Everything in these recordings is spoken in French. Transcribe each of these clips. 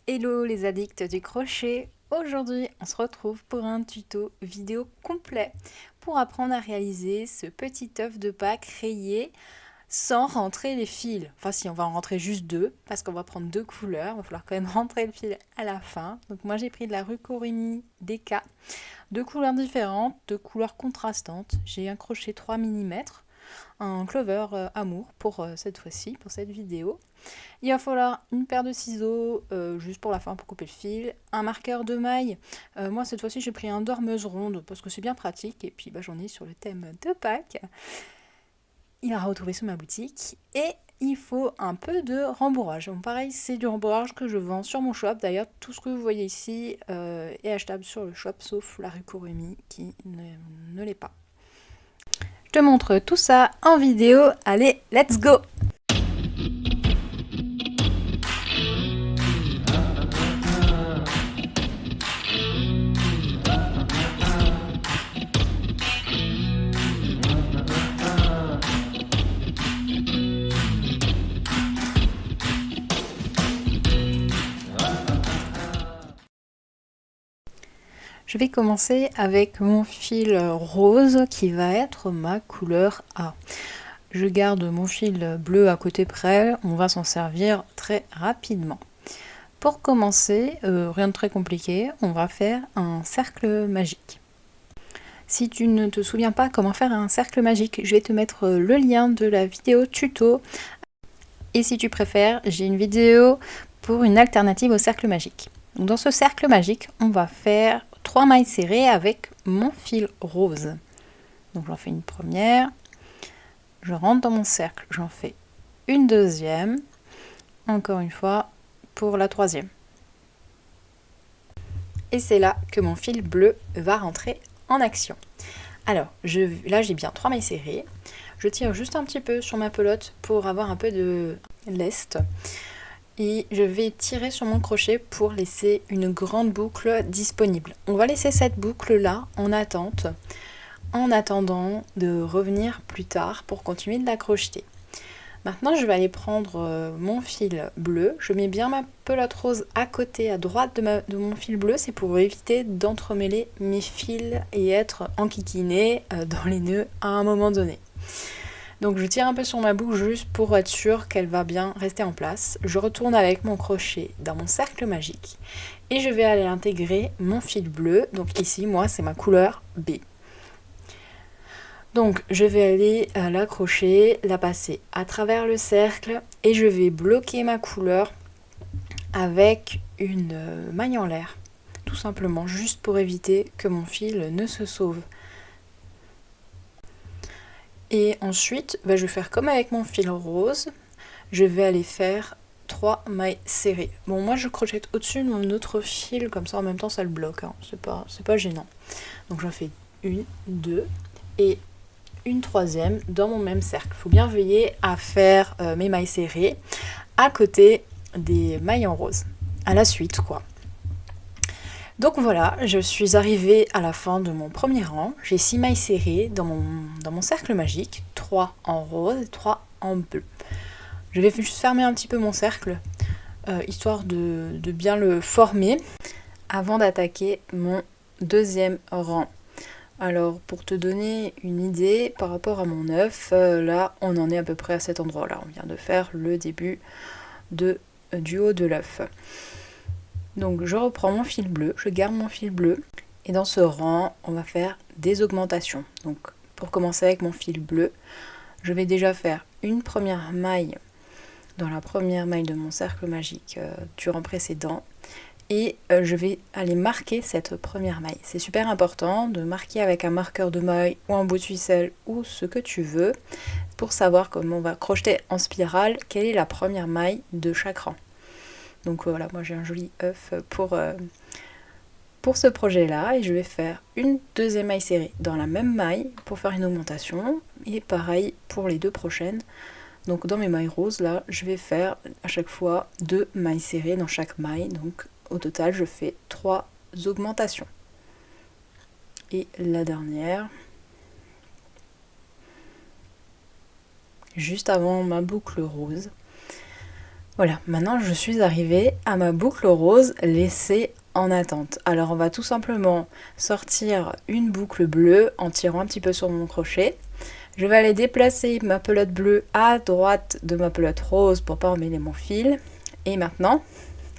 Hello les addicts du crochet. Aujourd'hui, on se retrouve pour un tuto vidéo complet pour apprendre à réaliser ce petit œuf de Pâques rayé sans rentrer les fils. Enfin si, on va en rentrer juste deux parce qu'on va prendre deux couleurs. Il va falloir quand même rentrer le fil à la fin. Donc moi j'ai pris de la Rucorumi DK, deux couleurs différentes, deux couleurs contrastantes. J'ai un crochet 3 mm, un clover amour pour cette fois-ci, pour cette vidéo. Il va falloir une paire de ciseaux juste pour la fin pour couper le fil, un marqueur de maille. Moi cette fois-ci j'ai pris un dormeuse ronde parce que c'est bien pratique et puis j'en ai sur le thème de Pâques. Il a retrouvé sur ma boutique et il faut un peu de rembourrage. Donc pareil, c'est du rembourrage que je vends sur mon shop. D'ailleurs, tout ce que vous voyez ici est achetable sur le shop sauf la Rucorumi qui ne l'est pas. Je te montre tout ça en vidéo. Allez, let's go! Je vais commencer avec mon fil rose qui va être ma couleur A. Je garde mon fil bleu à côté près, on va s'en servir très rapidement. Pour commencer, rien de très compliqué, on va faire un cercle magique. Si tu ne te souviens pas comment faire un cercle magique, je vais te mettre le lien de la vidéo tuto. Et si tu préfères, j'ai une vidéo pour une alternative au cercle magique. Donc dans ce cercle magique, on va faire 3 mailles serrées avec mon fil rose. Donc j'en fais une première, je rentre dans mon cercle, j'en fais une deuxième, encore une fois pour la troisième. Et c'est là que mon fil bleu va rentrer en action. Alors là j'ai bien 3 mailles serrées, je tire juste un petit peu sur ma pelote pour avoir un peu de lest. Et je vais tirer sur mon crochet pour laisser une grande boucle disponible. On va laisser cette boucle là en attente, en attendant de revenir plus tard pour continuer de la crocheter. Maintenant je vais aller prendre mon fil bleu, je mets bien ma pelote rose à côté, à droite de mon fil bleu, c'est pour éviter d'entremêler mes fils et être enquiquiné dans les nœuds à un moment donné. Donc je tire un peu sur ma boucle juste pour être sûr qu'elle va bien rester en place. Je retourne avec mon crochet dans mon cercle magique et je vais aller intégrer mon fil bleu. Donc ici, moi, c'est ma couleur B. Donc je vais aller l'accrocher, la passer à travers le cercle et je vais bloquer ma couleur avec une maille en l'air. Tout simplement, juste pour éviter que mon fil ne se sauve. Et ensuite, je vais faire comme avec mon fil rose, je vais aller faire 3 mailles serrées. Bon, moi je crochète au-dessus de mon autre fil, comme ça en même temps ça le bloque, hein. C'est pas gênant. Donc j'en fais une, deux et une troisième dans mon même cercle. Il faut bien veiller à faire mes mailles serrées à côté des mailles en rose, à la suite quoi. Donc voilà, je suis arrivée à la fin de mon premier rang. J'ai 6 mailles serrées dans mon cercle magique, 3 en rose et 3 en bleu. Je vais juste fermer un petit peu mon cercle, histoire de bien le former, avant d'attaquer mon deuxième rang. Alors pour te donner une idée par rapport à mon œuf, là on en est à peu près à cet endroit-là. On vient de faire le début du haut de l'œuf. Donc je reprends mon fil bleu, je garde mon fil bleu et dans ce rang on va faire des augmentations. Donc pour commencer avec mon fil bleu, je vais déjà faire une première maille dans la première maille de mon cercle magique du rang précédent et je vais aller marquer cette première maille. C'est super important de marquer avec un marqueur de maille ou un bout de ficelle ou ce que tu veux pour savoir comment on va crocheter en spirale, quelle est la première maille de chaque rang. Donc voilà, moi j'ai un joli œuf pour ce projet-là et je vais faire une deuxième maille serrée dans la même maille pour faire une augmentation et pareil pour les deux prochaines. Donc dans mes mailles roses là, je vais faire à chaque fois 2 mailles serrées dans chaque maille. Donc au total, je fais 3 augmentations. Et la dernière, juste avant ma boucle rose. Voilà, maintenant je suis arrivée à ma boucle rose laissée en attente. Alors on va tout simplement sortir une boucle bleue en tirant un petit peu sur mon crochet. Je vais aller déplacer ma pelote bleue à droite de ma pelote rose pour pas emmêler mon fil. Et maintenant,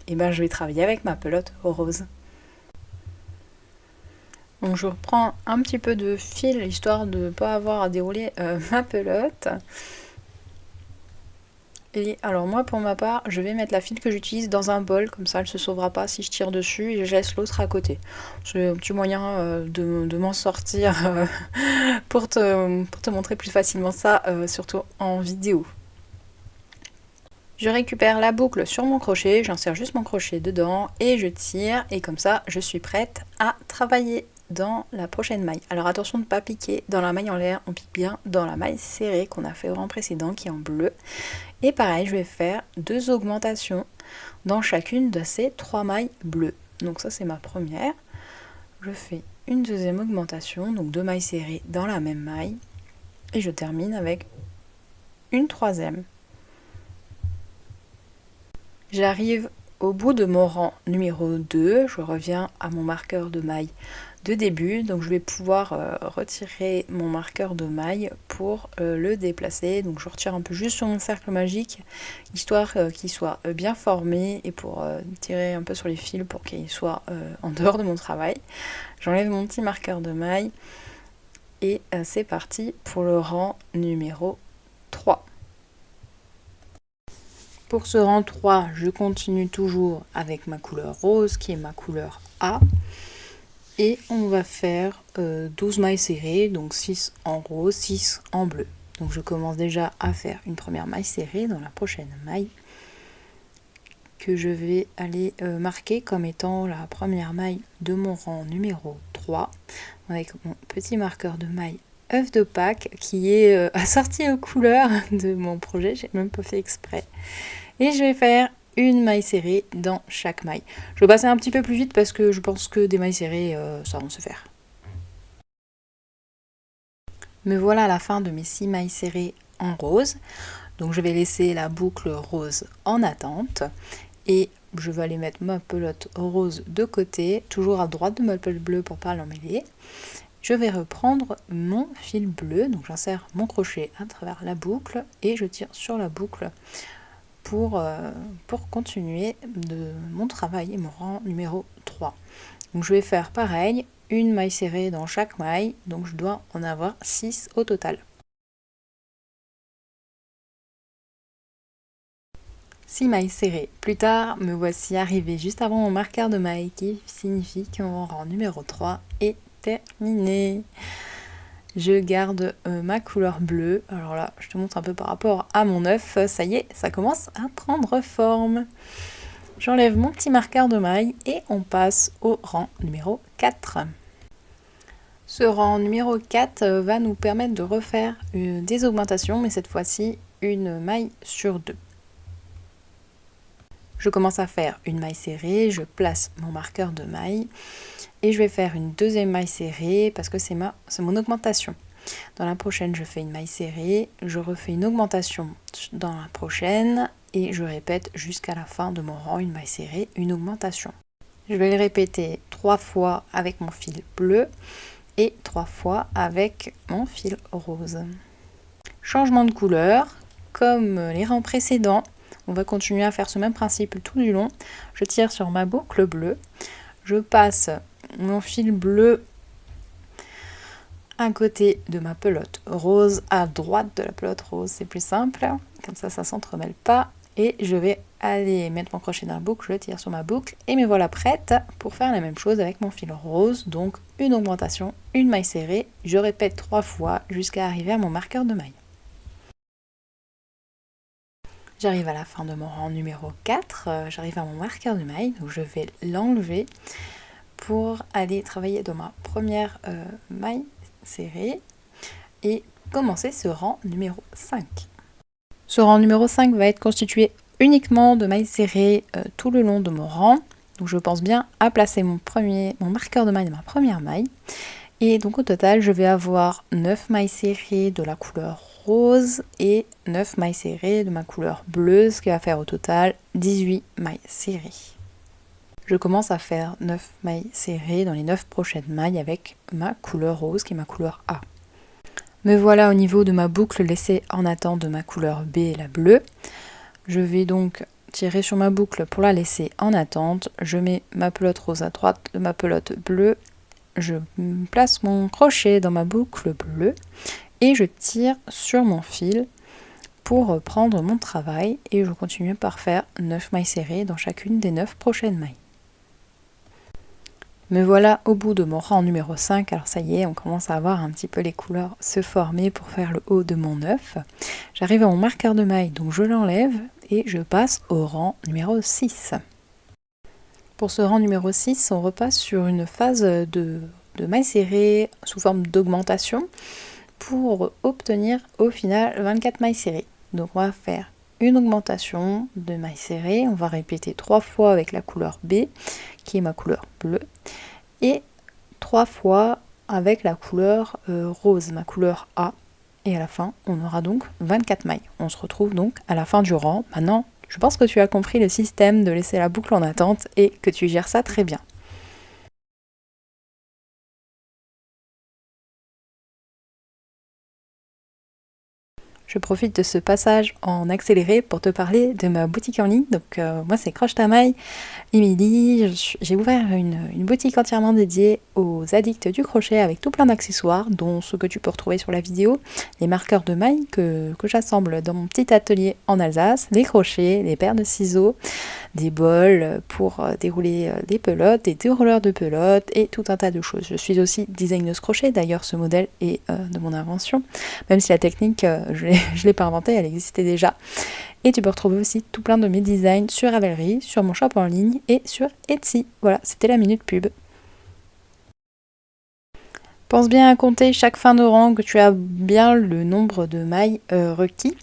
je vais travailler avec ma pelote rose. Donc je reprends un petit peu de fil histoire de ne pas avoir à dérouler ma pelote. Et alors moi pour ma part, je vais mettre la file que j'utilise dans un bol, comme ça elle se sauvera pas si je tire dessus et je laisse l'autre à côté. C'est un petit moyen de m'en sortir pour te montrer plus facilement ça, surtout en vidéo. Je récupère la boucle sur mon crochet, j'insère juste mon crochet dedans et je tire et comme ça je suis prête à travailler dans la prochaine maille. Alors attention de ne pas piquer dans la maille en l'air, on pique bien dans la maille serrée qu'on a fait au rang précédent qui est en bleu. Et pareil, je vais faire 2 augmentations dans chacune de ces 3 mailles bleues. Donc ça c'est ma première. Je fais une deuxième augmentation, donc 2 mailles serrées dans la même maille. Et je termine avec une troisième. J'arrive au bout de mon rang numéro 2, je reviens à mon marqueur de maille de début, donc je vais pouvoir retirer mon marqueur de maille pour le déplacer. Donc je retire un peu juste sur mon cercle magique, histoire qu'il soit bien formé et pour tirer un peu sur les fils pour qu'il soit en dehors de mon travail. J'enlève mon petit marqueur de maille et c'est parti pour le rang numéro 3. Pour ce rang 3, je continue toujours avec ma couleur rose qui est ma couleur A. Et on va faire 12 mailles serrées, donc 6 en rose, 6 en bleu. Donc je commence déjà à faire une première maille serrée dans la prochaine maille que je vais aller marquer comme étant la première maille de mon rang numéro 3 avec mon petit marqueur de maille œuf de Pâques qui est assorti aux couleurs de mon projet, j'ai même pas fait exprès. Et je vais faire une maille serrée dans chaque maille. Je vais passer un petit peu plus vite parce que je pense que des mailles serrées, ça va se faire. Me voilà à la fin de mes 6 mailles serrées en rose. Donc je vais laisser la boucle rose en attente. Et je vais aller mettre ma pelote rose de côté, toujours à droite de ma pelote bleue pour ne pas l'emmêler. Je vais reprendre mon fil bleu, donc j'insère mon crochet à travers la boucle et je tire sur la boucle pour continuer de mon travail et mon rang numéro 3. Donc je vais faire pareil, une maille serrée dans chaque maille, donc je dois en avoir 6 au total. 6 mailles serrées. Plus tard, me voici arrivée juste avant mon marqueur de maille qui signifie que mon rang numéro 3 est terminé. Je garde ma couleur bleue. Alors là, je te montre un peu par rapport à mon œuf. Ça y est, ça commence à prendre forme. J'enlève mon petit marqueur de maille et on passe au rang numéro 4. Ce rang numéro 4 va nous permettre de refaire des augmentations, mais cette fois-ci une maille sur 2. Je commence à faire une maille serrée, je place mon marqueur de maille et je vais faire une deuxième maille serrée parce que c'est mon augmentation. Dans la prochaine, je fais une maille serrée, je refais une augmentation dans la prochaine et je répète jusqu'à la fin de mon rang une maille serrée, une augmentation. Je vais le répéter 3 fois avec mon fil bleu et 3 fois avec mon fil rose. Changement de couleur, comme les rangs précédents. On va continuer à faire ce même principe tout du long. Je tire sur ma boucle bleue. Je passe mon fil bleu à côté de ma pelote rose, à droite de la pelote rose, c'est plus simple. Comme ça, ça ne s'entremêle pas. Et je vais aller mettre mon crochet dans la boucle, je tire sur ma boucle. Et me voilà prête pour faire la même chose avec mon fil rose. Donc une augmentation, une maille serrée. Je répète 3 fois jusqu'à arriver à mon marqueur de maille. J'arrive à la fin de mon rang numéro 4, j'arrive à mon marqueur de maille, donc je vais l'enlever pour aller travailler dans ma première maille serrée et commencer ce rang numéro 5. Ce rang numéro 5 va être constitué uniquement de mailles serrées tout le long de mon rang, donc je pense bien à placer mon marqueur de maille dans ma première maille. Et donc au total, je vais avoir 9 mailles serrées de la couleur rose et 9 mailles serrées de ma couleur bleue, ce qui va faire au total 18 mailles serrées. Je commence à faire 9 mailles serrées dans les 9 prochaines mailles avec ma couleur rose qui est ma couleur A. Me voilà au niveau de ma boucle laissée en attente de ma couleur B, la bleue. Je vais donc tirer sur ma boucle pour la laisser en attente. Je mets ma pelote rose à droite de ma pelote bleue. Je place mon crochet dans ma boucle bleue et je tire sur mon fil pour prendre mon travail et je continue par faire 9 mailles serrées dans chacune des 9 prochaines mailles. Me voilà au bout de mon rang numéro 5, alors ça y est, on commence à avoir un petit peu les couleurs se former pour faire le haut de mon œuf. J'arrive à mon marqueur de maille, donc je l'enlève et je passe au rang numéro 6. Pour ce rang numéro 6, on repasse sur une phase de mailles serrées sous forme d'augmentation pour obtenir au final 24 mailles serrées. Donc on va faire une augmentation de mailles serrées, on va répéter 3 fois avec la couleur B qui est ma couleur bleue et 3 fois avec la couleur rose, ma couleur A, et à la fin on aura donc 24 mailles. On se retrouve donc à la fin du rang. Maintenant je pense que tu as compris le système de laisser la boucle en attente et que tu gères ça très bien. Je profite de ce passage en accéléré pour te parler de ma boutique en ligne. Donc moi c'est Croche ta maille, Émilie. J'ai ouvert une boutique entièrement dédiée aux addicts du crochet avec tout plein d'accessoires, dont ceux que tu peux retrouver sur la vidéo, les marqueurs de mailles que j'assemble dans mon petit atelier en Alsace, les crochets, les paires de ciseaux, des bols pour dérouler des pelotes, des dérouleurs de pelotes et tout un tas de choses. Je suis aussi designeuse crochet, d'ailleurs ce modèle est de mon invention, même si la technique je ne l'ai pas inventée, elle existait déjà. Et tu peux retrouver aussi tout plein de mes designs sur Ravelry, sur mon shop en ligne et sur Etsy. Voilà, c'était la minute pub. Pense bien à compter chaque fin de rang que tu as bien le nombre de mailles requis.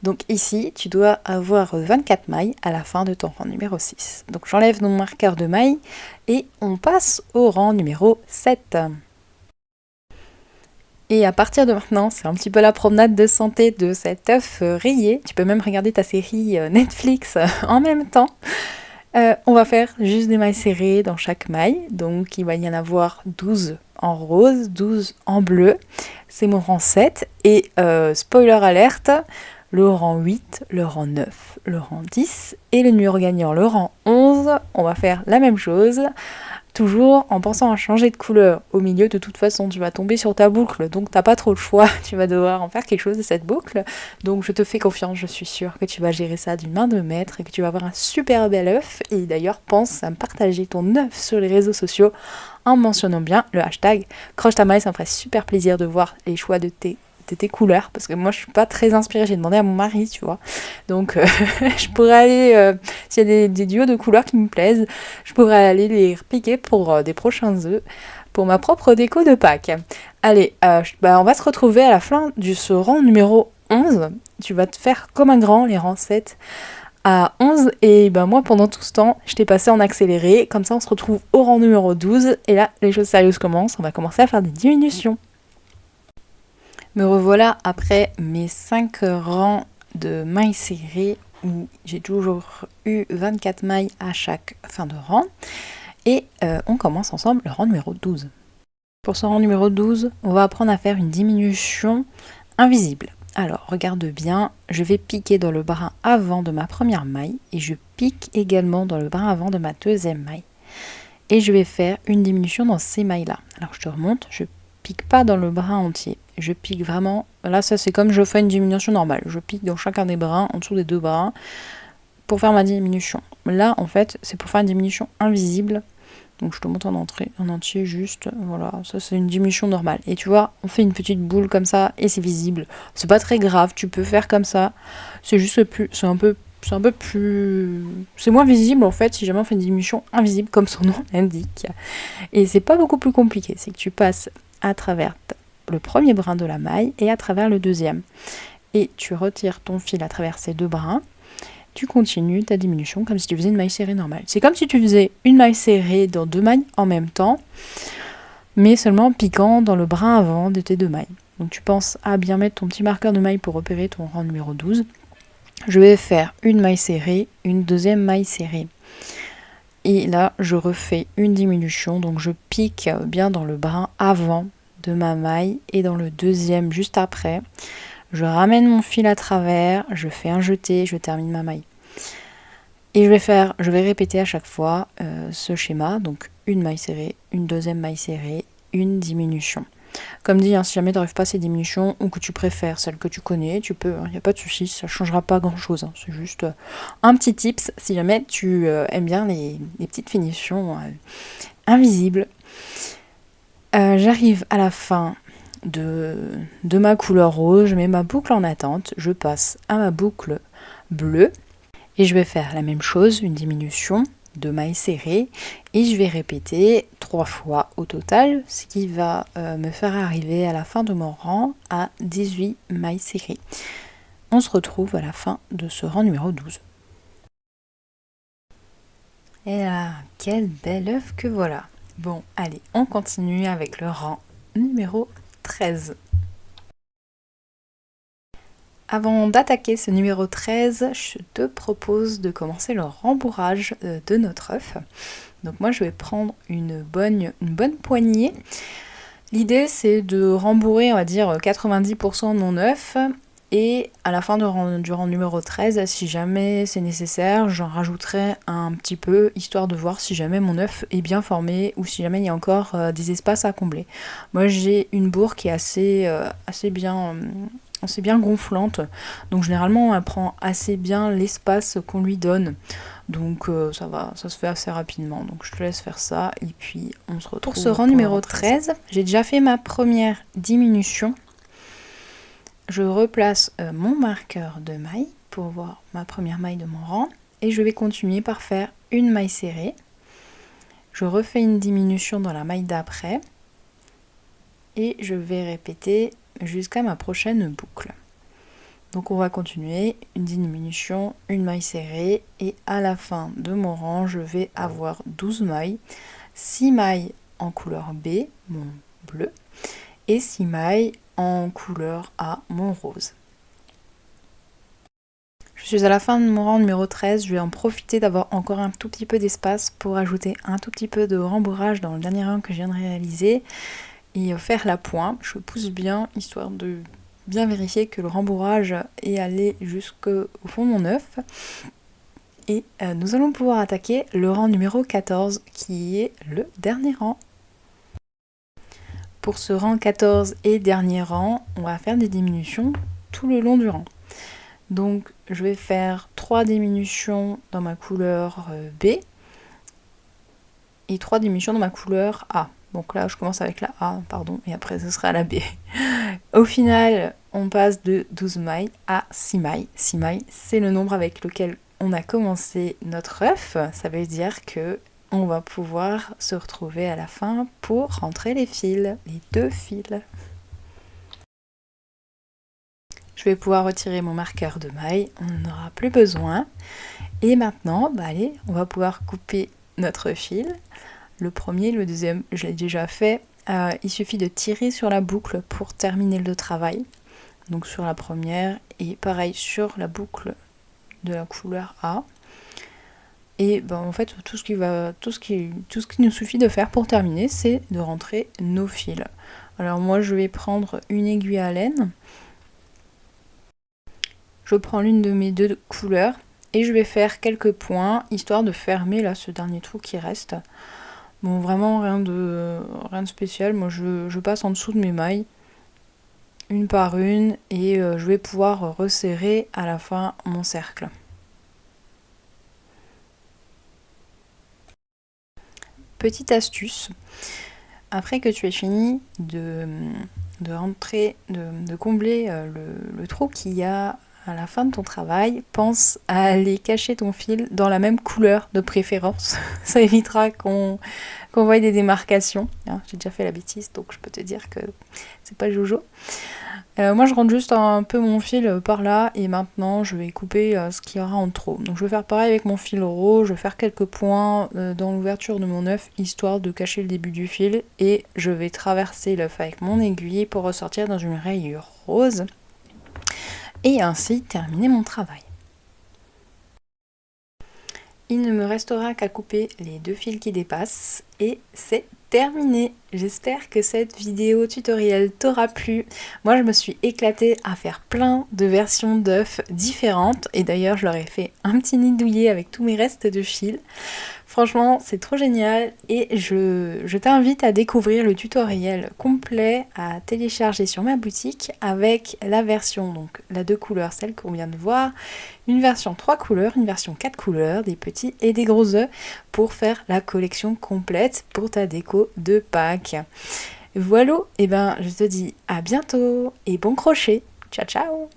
Donc ici, tu dois avoir 24 mailles à la fin de ton rang numéro 6. Donc j'enlève mon marqueur de mailles et on passe au rang numéro 7. Et à partir de maintenant, c'est un petit peu la promenade de santé de cet œuf rayé. Tu peux même regarder ta série Netflix en même temps. On va faire juste des mailles serrées dans chaque maille. Donc il va y en avoir 12 en rose, 12 en bleu. C'est mon rang 7. Et spoiler alerte, le rang 8, le rang 9, le rang 10 et le numéro gagnant, le rang 11. On va faire la même chose. Toujours en pensant à changer de couleur. Au milieu, de toute façon, tu vas tomber sur ta boucle, donc t'as pas trop le choix. Tu vas devoir en faire quelque chose de cette boucle. Donc je te fais confiance, je suis sûre que tu vas gérer ça d'une main de maître et que tu vas avoir un super bel œuf. Et d'ailleurs, pense à me partager ton œuf sur les réseaux sociaux en mentionnant bien le hashtag Croche ta maille. Ça me ferait super plaisir de voir les choix de tes couleurs, parce que moi je suis pas très inspirée, j'ai demandé à mon mari, tu vois, donc je pourrais aller s'il y a des duos de couleurs qui me plaisent, je pourrais aller les repiquer pour des prochains œufs pour ma propre déco de Pâques. Allez, on va se retrouver à la fin du ce rang numéro 11. Tu vas te faire comme un grand les rangs 7 à 11 et moi pendant tout ce temps je t'ai passé en accéléré, comme ça on se retrouve au rang numéro 12 et là les choses sérieuses commencent, on va commencer à faire des diminutions. Me revoilà après mes 5 rangs de mailles serrées où j'ai toujours eu 24 mailles à chaque fin de rang. Et on commence ensemble le rang numéro 12. Pour ce rang numéro 12, on va apprendre à faire une diminution invisible. Alors regarde bien, je vais piquer dans le brin avant de ma première maille et je pique également dans le brin avant de ma deuxième maille. Et je vais faire une diminution dans ces mailles-là. Alors je te remonte, je pique pas dans le brin entier. Je pique vraiment, là ça c'est comme je fais une diminution normale. Je pique dans chacun des brins, en dessous des 2 brins, pour faire ma diminution. Là en fait c'est pour faire une diminution invisible. Donc je te montre en entier juste, voilà, ça c'est une diminution normale. Et tu vois, on fait une petite boule comme ça et c'est visible. C'est pas très grave, tu peux faire comme ça. C'est juste plus, c'est un peu plus... C'est moins visible en fait si jamais on fait une diminution invisible comme son nom l'indique. Et c'est pas beaucoup plus compliqué, c'est que tu passes à travers le premier brin de la maille et à travers le deuxième. Et tu retires ton fil à travers ces 2 brins. Tu continues ta diminution comme si tu faisais une maille serrée normale. C'est comme si tu faisais une maille serrée dans 2 mailles en même temps, mais seulement en piquant dans le brin avant de tes 2 mailles. Donc tu penses à bien mettre ton petit marqueur de maille pour repérer ton rang numéro 12. Je vais faire une maille serrée, une deuxième maille serrée. Et là, je refais une diminution, donc je pique bien dans le brin avant de ma maille et dans le deuxième juste après. Je ramène mon fil à travers, je fais un jeté, je termine ma maille. Et je vais répéter à chaque fois ce schéma, donc une maille serrée, une deuxième maille serrée, une diminution. Comme dit, si jamais tu n'arrives pas à ces diminutions ou que tu préfères celles que tu connais, tu peux, il n'y a pas de souci, ça ne changera pas grand chose. C'est juste un petit tips si jamais tu aimes bien les petites finitions invisibles. J'arrive à la fin de ma couleur rose, je mets ma boucle en attente, je passe à ma boucle bleue et je vais faire la même chose, une diminution de mailles serrées et je vais répéter 3 fois au total, ce qui va me faire arriver à la fin de mon rang à 18 mailles serrées. On se retrouve à la fin de ce rang numéro 12. Et là, quel bel œuf que voilà. Bon, allez, on continue avec le rang numéro 13. Avant d'attaquer ce numéro 13, je te propose de commencer le rembourrage de notre œuf. Donc moi je vais prendre une bonne poignée. L'idée c'est de rembourrer on va dire 90% de mon œuf et à la fin du rang numéro 13, si jamais c'est nécessaire, j'en rajouterai un petit peu histoire de voir si jamais mon œuf est bien formé ou si jamais il y a encore des espaces à combler. Moi j'ai une bourre qui est assez bien gonflante, donc généralement elle prend assez bien l'espace qu'on lui donne, donc ça se fait assez rapidement, donc je te laisse faire ça et puis on se retrouve. Pour ce rang numéro 13, j'ai déjà fait ma première diminution, je replace mon marqueur de maille pour voir ma première maille de mon rang et je vais continuer par faire une maille serrée, je refais une diminution dans la maille d'après et je vais répéter jusqu'à ma prochaine boucle. Donc on va continuer, une diminution, une maille serrée et à la fin de mon rang, je vais avoir 12 mailles, 6 mailles en couleur B, mon bleu, et 6 mailles en couleur A, mon rose. Je suis à la fin de mon rang numéro 13, je vais en profiter d'avoir encore un tout petit peu d'espace pour ajouter un tout petit peu de rembourrage dans le dernier rang que je viens de réaliser. Et faire la pointe, je pousse bien, histoire de bien vérifier que le rembourrage est allé jusqu'au fond de mon œuf. Et nous allons pouvoir attaquer le rang numéro 14, qui est le dernier rang. Pour ce rang 14 et dernier rang, on va faire des diminutions tout le long du rang. Donc je vais faire 3 diminutions dans ma couleur B et 3 diminutions dans ma couleur A. Donc là, je commence avec la A, pardon, et après ce sera la B. Au final, on passe de 12 mailles à 6 mailles. 6 mailles, c'est le nombre avec lequel on a commencé notre œuf. Ça veut dire que on va pouvoir se retrouver à la fin pour rentrer les fils, les 2 fils. Je vais pouvoir retirer mon marqueur de maille, on n'en aura plus besoin. Et maintenant, allez, on va pouvoir couper notre fil. Le premier, le deuxième, je l'ai déjà fait. Il suffit de tirer sur la boucle pour terminer le travail. Donc sur la première et pareil sur la boucle de la couleur A. Et en fait, tout ce qu'il nous suffit de faire pour terminer, c'est de rentrer nos fils. Alors moi, je vais prendre une aiguille à laine. Je prends l'une de mes 2 couleurs et je vais faire quelques points, histoire de fermer là ce dernier trou qui reste. Bon, vraiment rien de spécial. Moi, je passe en dessous de mes mailles, une par une, et je vais pouvoir resserrer à la fin mon cercle. Petite astuce, après que tu aies fini de combler le trou qu'il y a à la fin de ton travail, pense à aller cacher ton fil dans la même couleur de préférence. Ça évitera qu'on voie des démarcations. Hein, j'ai déjà fait la bêtise, donc je peux te dire que c'est pas Jojo. Moi je rentre juste un peu mon fil par là et maintenant je vais couper ce qu'il y aura en trop. Donc je vais faire pareil avec mon fil rose, je vais faire quelques points dans l'ouverture de mon œuf histoire de cacher le début du fil et je vais traverser l'œuf avec mon aiguille pour ressortir dans une rayure rose et ainsi terminer mon travail. Il ne me restera qu'à couper les 2 fils qui dépassent et c'est terminé. J'espère que cette vidéo tutoriel t'aura plu. Moi je me suis éclatée à faire plein de versions d'œufs différentes et d'ailleurs je leur ai fait un petit nid douillet avec tous mes restes de fils. Franchement c'est trop génial et je t'invite à découvrir le tutoriel complet à télécharger sur ma boutique avec la version, donc la 2 couleurs, celle qu'on vient de voir, une version 3 couleurs, une version 4 couleurs, des petits et des gros œufs pour faire la collection complète pour ta déco de Pâques. Voilà, et ben je te dis à bientôt et bon crochet. Ciao ciao.